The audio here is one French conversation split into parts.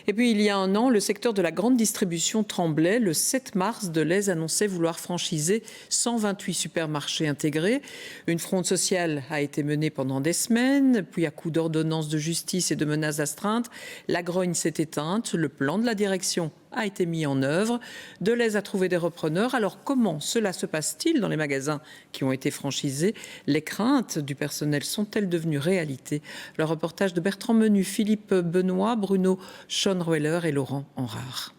Et puis il y a un an, le secteur de la grande distribution tremblait. Le 7 mars, Delhaize annonçait vouloir franchiser 128 supermarchés intégrés. Une fronde sociale a été menée pendant des semaines, puis à coup d'ordonnances de justice et de menaces d'astreinte, la grogne s'est éteinte. Le plan de la direction a été mis en œuvre. Delhaize a trouvé des repreneurs. Alors comment cela se passe-t-il dans les magasins qui ont été franchisés? Les craintes du personnel sont-elles devenues réalité? Le reportage de Bertrand Menu, Philippe Benoît, Bruno Schonroeller et Laurent Henrard.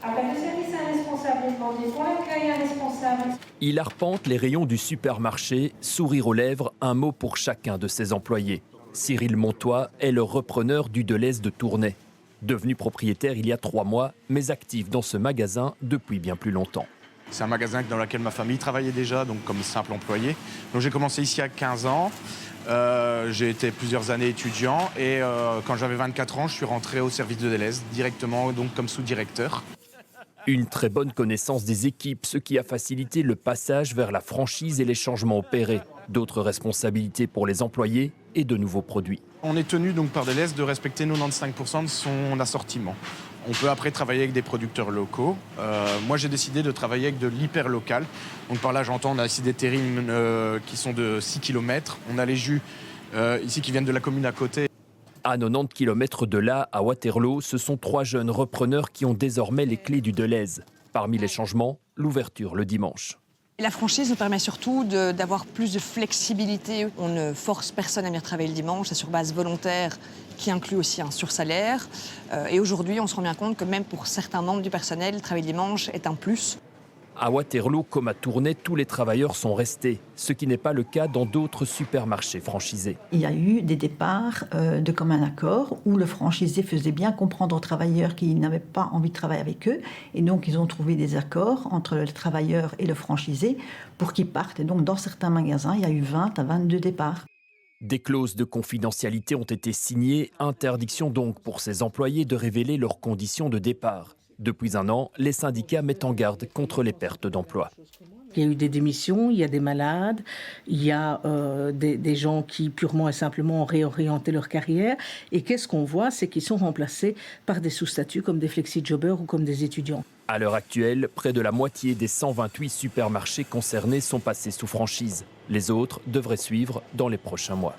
Appel de service à un responsable est demandé pour l'accueil, un responsable. Il arpente les rayons du supermarché, sourire aux lèvres, un mot pour chacun de ses employés. Cyril Montois est le repreneur du Delhaize de Tournai. Devenu propriétaire il y a 3 mois, mais actif dans ce magasin depuis bien plus longtemps. C'est un magasin dans lequel ma famille travaillait déjà, donc comme simple employé. Donc j'ai commencé ici à 15 ans. J'ai été plusieurs années étudiant et quand j'avais 24 ans, je suis rentré au service de Delhaize directement, donc comme sous-directeur. Une très bonne connaissance des équipes, ce qui a facilité le passage vers la franchise et les changements opérés. D'autres responsabilités pour les employés et de nouveaux produits. On est tenu donc par Delhaize de respecter 95% de son assortiment. On peut après travailler avec des producteurs locaux. Moi j'ai décidé de travailler avec de l'hyper local. Donc par là j'entends, on a ici des terrines qui sont de 6 km. On a les jus ici qui viennent de la commune à côté. À 90 km de là, à Waterloo, ce sont 3 jeunes repreneurs qui ont désormais les clés du Delhaize. Parmi les changements, l'ouverture le dimanche. La franchise nous permet surtout d'avoir plus de flexibilité. On ne force personne à venir travailler le dimanche, c'est sur base volontaire qui inclut aussi un sursalaire. Et aujourd'hui, on se rend bien compte que même pour certains membres du personnel, travailler le dimanche est un plus. À Waterloo comme à Tournai, tous les travailleurs sont restés, ce qui n'est pas le cas dans d'autres supermarchés franchisés. Il y a eu des départs de commun accord où le franchisé faisait bien comprendre aux travailleurs qu'ils n'avaient pas envie de travailler avec eux. Et donc, ils ont trouvé des accords entre le travailleur et le franchisé pour qu'ils partent. Et donc, dans certains magasins, il y a eu 20 à 22 départs. Des clauses de confidentialité ont été signées, interdiction donc pour ces employés de révéler leurs conditions de départ. Depuis 1 an, les syndicats mettent en garde contre les pertes d'emploi. Il y a eu des démissions, il y a des malades, il y a des gens qui purement et simplement ont réorienté leur carrière. Et qu'est-ce qu'on voit? C'est qu'ils sont remplacés par des sous-statuts comme des flexi-jobbers ou comme des étudiants. À l'heure actuelle, près de la moitié des 128 supermarchés concernés sont passés sous franchise. Les autres devraient suivre dans les prochains mois.